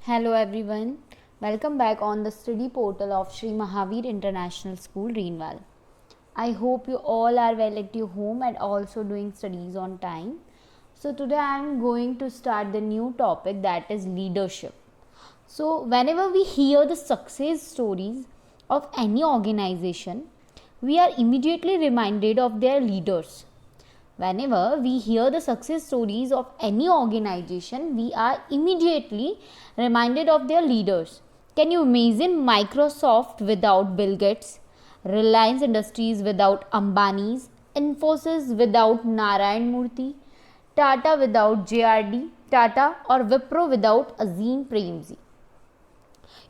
Hello everyone, welcome back on the study portal of Sri Mahavir International School, Reenwal. I hope you all are well at your home and also doing studies on time. So today I am going to start the new topic, that is leadership. So whenever we hear the success stories of any organization, we are immediately reminded of their leaders. Whenever we hear the success stories of any organization, we are immediately reminded of their leaders. Can you imagine Microsoft without Bill Gates, Reliance Industries without Ambani's, Infosys without Narayan Murthy, Tata without JRD Tata, or Wipro without Azim Premji?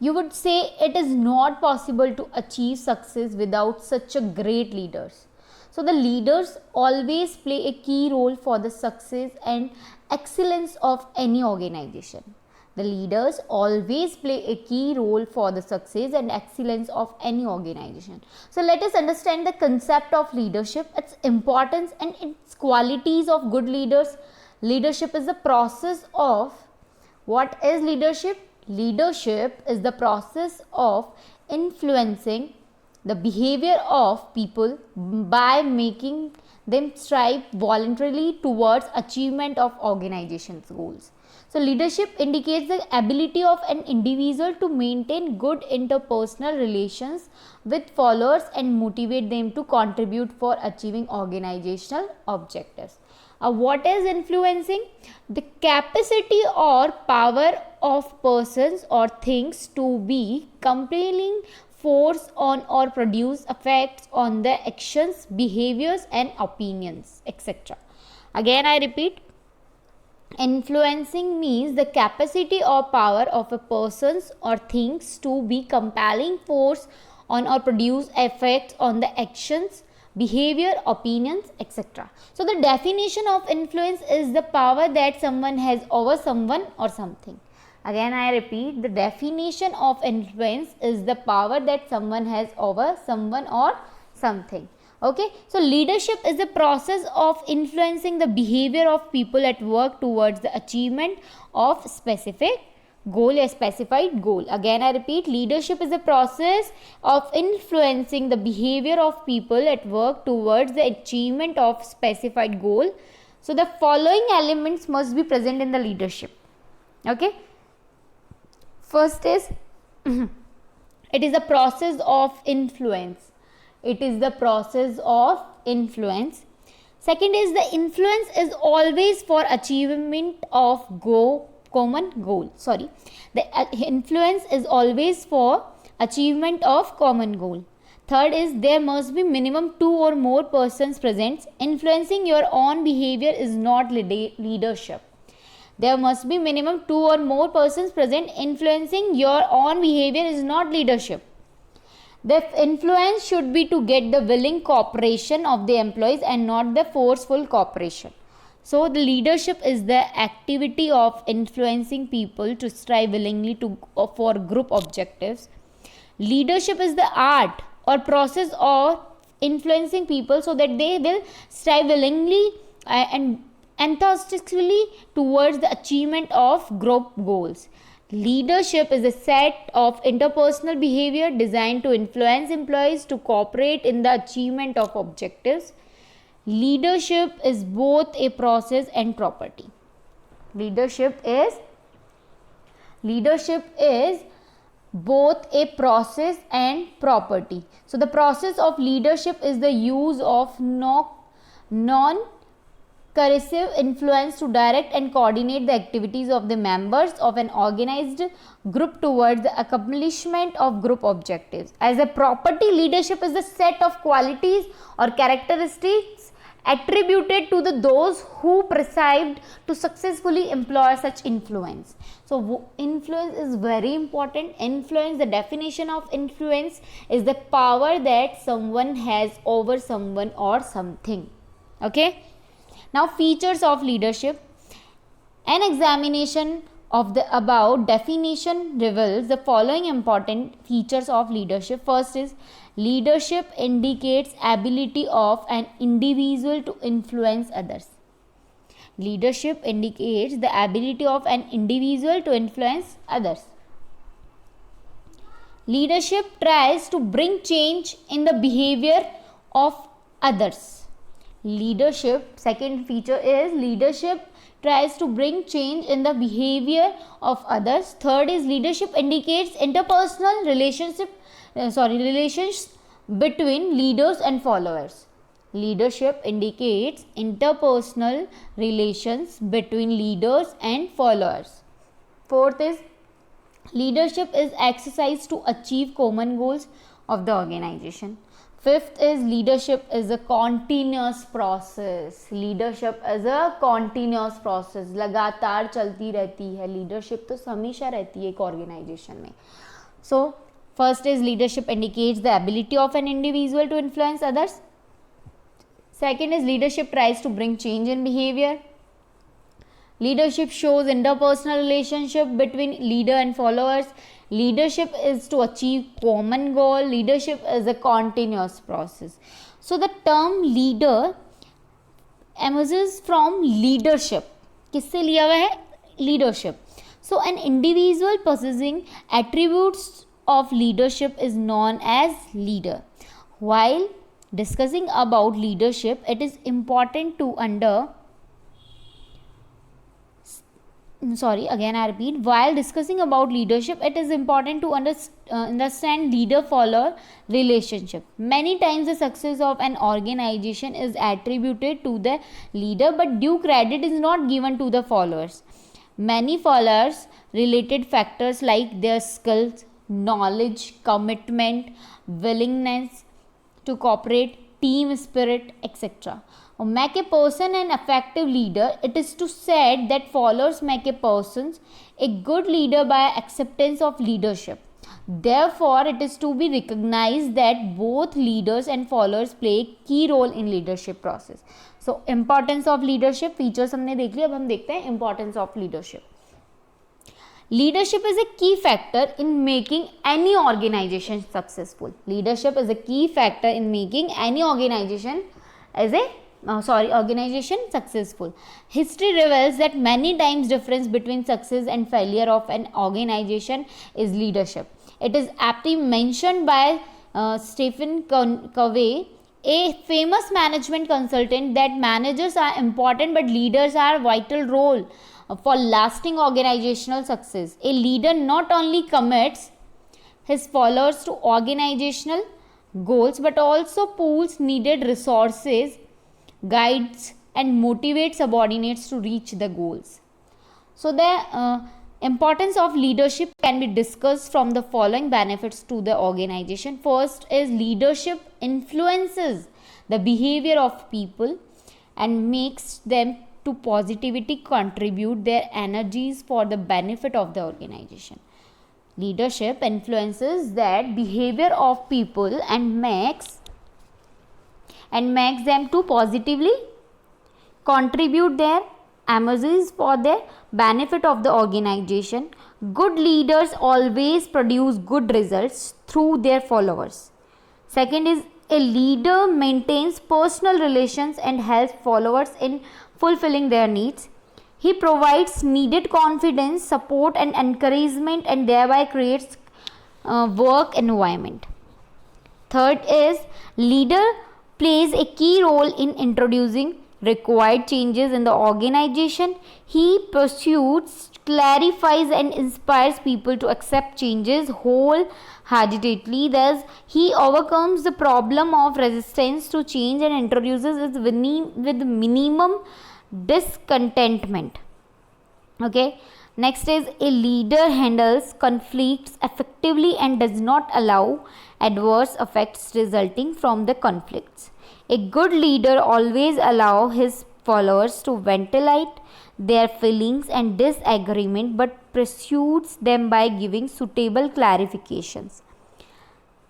You would say it is not possible to achieve success without such a great leaders. So the leaders always play a key role for the success and excellence of any organization. The leaders always play a key role for the success and excellence of any organization. So let us understand the concept of leadership, its importance and its qualities of good leaders. Leadership is the process of, what is leadership? Leadership is the process of influencing the behavior of people by making them strive voluntarily towards achievement of organization's goals. So leadership indicates the ability of an individual to maintain good interpersonal relations with followers and motivate them to contribute for achieving organizational objectives. What is influencing? The capacity or power of persons or things to be compelling force on or produce effects on their actions, behaviors and opinions, etc. Again I repeat, influencing means the capacity or power of a persons or things to be compelling force on or produce effects on the actions, behavior, opinions, etc. So the definition of influence is the power that someone has over someone or something. Again I repeat, the definition of influence is the power that someone has over someone or something. Okay, so leadership is the process of influencing the behavior of people at work towards the achievement of specific goal, a specified goal. Again I repeat, leadership is the process of influencing the behavior of people at work towards the achievement of specified goal. So the following elements must be present in the leadership. Okay, first is it is a process of influence. It is the process of influence. Second is the influence is always for achievement of common goal. The influence is always for achievement of common goal. Third is there must be minimum 2 or more persons present. Influencing your own behavior is not leadership. There must be minimum 2 or more persons present. Influencing your own behavior is not leadership. The influence should be to get the willing cooperation of the employees and not the forceful cooperation. So the leadership is the activity of influencing people to strive willingly for group objectives. Leadership is the art or process of influencing people so that they will strive willingly and enthusiastically towards the achievement of group goals. Leadership is a set of interpersonal behavior designed to influence employees to cooperate in the achievement of objectives. Leadership is both a process and property. Leadership is both a process and property. So the process of leadership is the use of non-coercive influence to direct and coordinate the activities of the members of an organized group towards the accomplishment of group objectives. As a property, leadership is the set of qualities or characteristics attributed to those who preside to successfully employ such influence. So influence is very important. Influence, the definition of influence is the power that someone has over someone or something. Okay. Now features of leadership. An examination of the above definition reveals the following important features of leadership. First is leadership indicates ability of an individual to influence others. Leadership indicates the ability of an individual to influence others. Leadership tries to bring change in the behavior of others. Leadership, second feature is leadership tries to bring change in the behavior of others. Third is leadership indicates interpersonal relations between leaders and followers. Leadership indicates interpersonal relations between leaders and followers. Fourth is leadership is exercised to achieve common goals of the organization. Fifth is leadership is a continuous process. Leadership is a continuous process. लगातार चलती रहती है. Leadership तो हमेशा रहती है एक organization में. So first is leadership indicates the ability of an individual to influence others. Second is leadership tries to bring change in behavior. Leadership shows interpersonal relationship between leader and followers. Leadership is to achieve common goal. Leadership is a continuous process. So the term leader emerges from leadership. किससे लिया हुआ है? Leadership. So an individual possessing attributes of leadership is known as leader. While discussing about leadership, it is important to while discussing about leadership, it is important to understand leader-follower relationship. Many times the success of an organization is attributed to the leader, but due credit is not given to the followers. Many followers related factors like their skills, knowledge, commitment, willingness to cooperate, team spirit, etc. Make a person an effective leader. It is to said that followers make a person a good leader by acceptance of leadership. Therefore, it is to be recognized that both leaders and followers play a key role in leadership process. So, importance of leadership features हमने देख लिया. अब हम देखते हैं importance of leadership. Leadership is a key factor in making any organization successful. Leadership is a key factor in making any organization successful. History reveals that many times difference between success and failure of an organization is leadership. It is aptly mentioned by Stephen Covey, a famous management consultant, that managers are important but leaders are vital role for lasting organizational success. A leader not only commits his followers to organizational goals but also pools needed resources, guides and motivates subordinates to reach the goals. So the importance of leadership can be discussed from the following benefits to the organization. First is leadership influences the behavior of people and makes them to positively contribute their energies for the benefit of the organization. Leadership influences that behavior of people and makes them to positively contribute their energies for the benefit of the organization. Good leaders always produce good results through their followers. Second is a leader maintains personal relations and helps followers in fulfilling their needs. He provides needed confidence, support and encouragement and thereby creates work environment. Third is leader plays a key role in introducing required changes in the organization. He pursues, clarifies and inspires people to accept changes wholeheartedly. Thus, he overcomes the problem of resistance to change and introduces it with minimum discontentment. Okay. Next is a leader handles conflicts effectively and does not allow adverse effects resulting from the conflicts. A good leader always allows his followers to ventilate their feelings and disagreement but pursues them by giving suitable clarifications.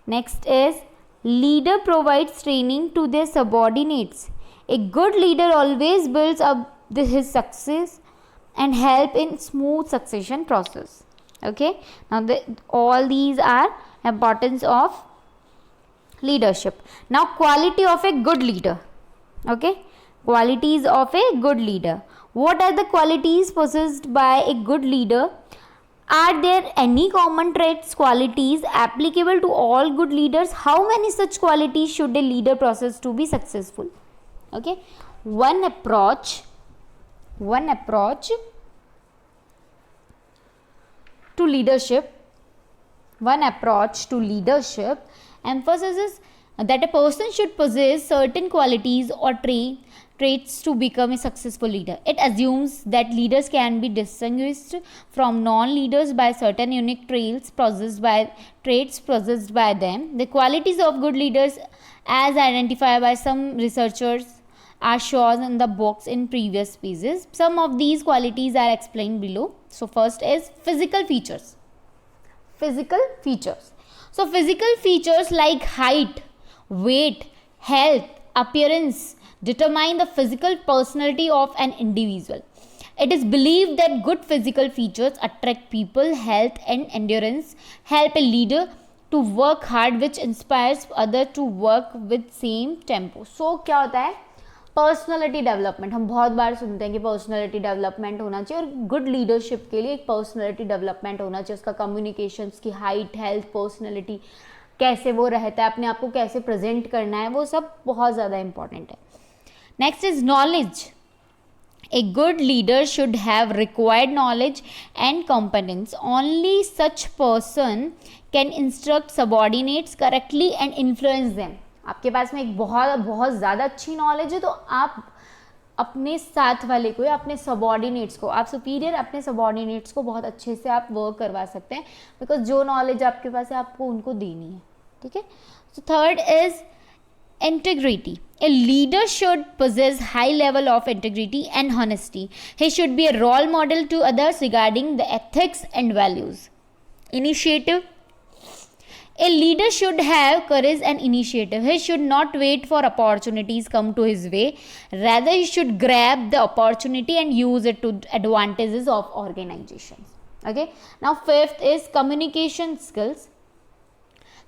Next is leader provides training to their subordinates. A good leader always builds up his success and help in smooth succession process. Okay. Now all these are importance of leadership. Now quality of a good leader. Okay. Qualities of a good leader. What are the qualities possessed by a good leader? Are there any common traits, qualities applicable to all good leaders? How many such qualities should a leader possess to be successful? Okay, one approach to leadership emphasizes that a person should possess certain qualities or traits to become a successful leader. It assumes that leaders can be distinguished from non-leaders by certain unique traits possessed by them. The qualities of good leaders, as identified by some researchers, are shown in the box in previous pages. Some of these qualities are explained below. So first is physical features. So physical features like height, weight, health, appearance determine the physical personality of an individual. It is believed that good physical features attract people, health and endurance help a leader to work hard, which inspires others to work with same tempo. So क्या होता है, personality development. हम बहुत बार सुनते हैं कि personality development होना चाहिए, और गुड लीडरशिप के लिए एक पर्सनैलिटी डेवलपमेंट होना चाहिए. उसका कम्युनिकेशंस की हाइट, हेल्थ, पर्सनैलिटी, कैसे वो रहता है, अपने आप को कैसे प्रेजेंट करना है, वो सब बहुत ज़्यादा इंपॉर्टेंट है. Next is knowledge. A good leader should have required knowledge and competence. Only such person can instruct subordinates correctly and influence them. आपके पास में एक बहुत ज़्यादा अच्छी नॉलेज है, तो आप अपने साथ वाले को या अपने सबॉर्डिनेट्स को, आप सुपीरियर अपने सबॉर्डिनेट्स को बहुत अच्छे से आप वर्क करवा सकते हैं, बिकॉज जो नॉलेज आपके पास है आपको उनको देनी है. ठीक है. So third is integrity. A leader should possess high level of integrity and honesty. He should be a role model to others regarding the ethics and values. Initiative. A leader should have courage and initiative. He should not wait for opportunities come to his way. Rather, he should grab the opportunity and use it to advantages of organizations. Okay. Now, fifth is communication skills.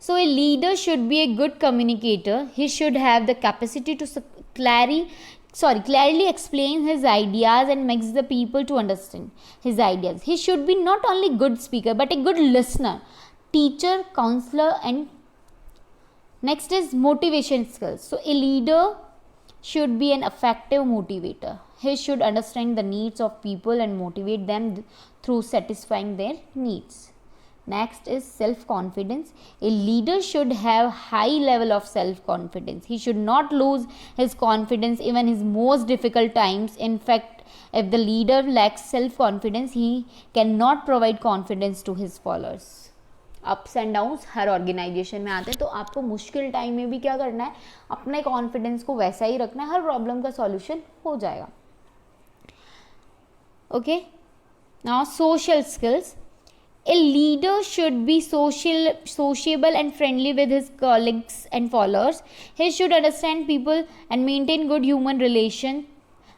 So a leader should be a good communicator. He should have the capacity to clearly explain his ideas and makes the people to understand his ideas. He should be not only good speaker but a good listener, teacher, counselor, and next is motivation skills. So a leader should be an effective motivator. He should understand the needs of people and motivate them through satisfying their needs. Next is self-confidence. A leader should have high level of self-confidence. He should not lose his confidence even in his most difficult times. In fact, if the leader lacks self-confidence, he cannot provide confidence to his followers. Ups and downs हर organisation में आते हैं, तो आपको मुश्किल time में भी क्या करना है, अपने कॉन्फिडेंस को वैसा ही रखना है, हर प्रॉब्लम का सॉल्यूशन हो जाएगा. Okay. Now social skills. A leader should be sociable and friendly with his colleagues and followers. He should understand people and maintain good human relation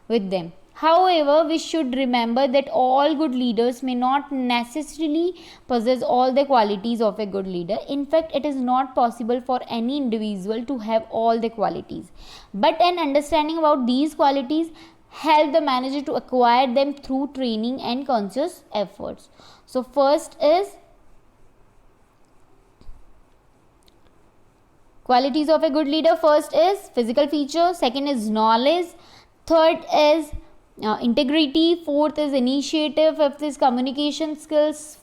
with them. However, we should remember that all good leaders may not necessarily possess all the qualities of a good leader. In fact, it is not possible for any individual to have all the qualities. But an understanding about these qualities help the manager to acquire them through training and conscious efforts. So first is qualities of a good leader. First is physical feature, second is knowledge, third is integrity, fourth is initiative, fifth is communication skills,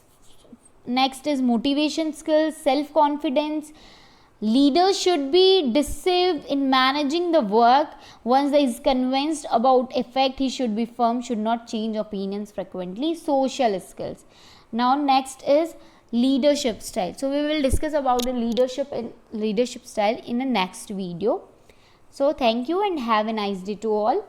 next is motivation skills, self-confidence. Leaders should be decisive in managing the work. Once he is convinced about effect, he should be firm, should not change opinions frequently. Social skills. Now next is leadership style. So we will discuss about the leadership style in the next video. So thank you and have a nice day to all.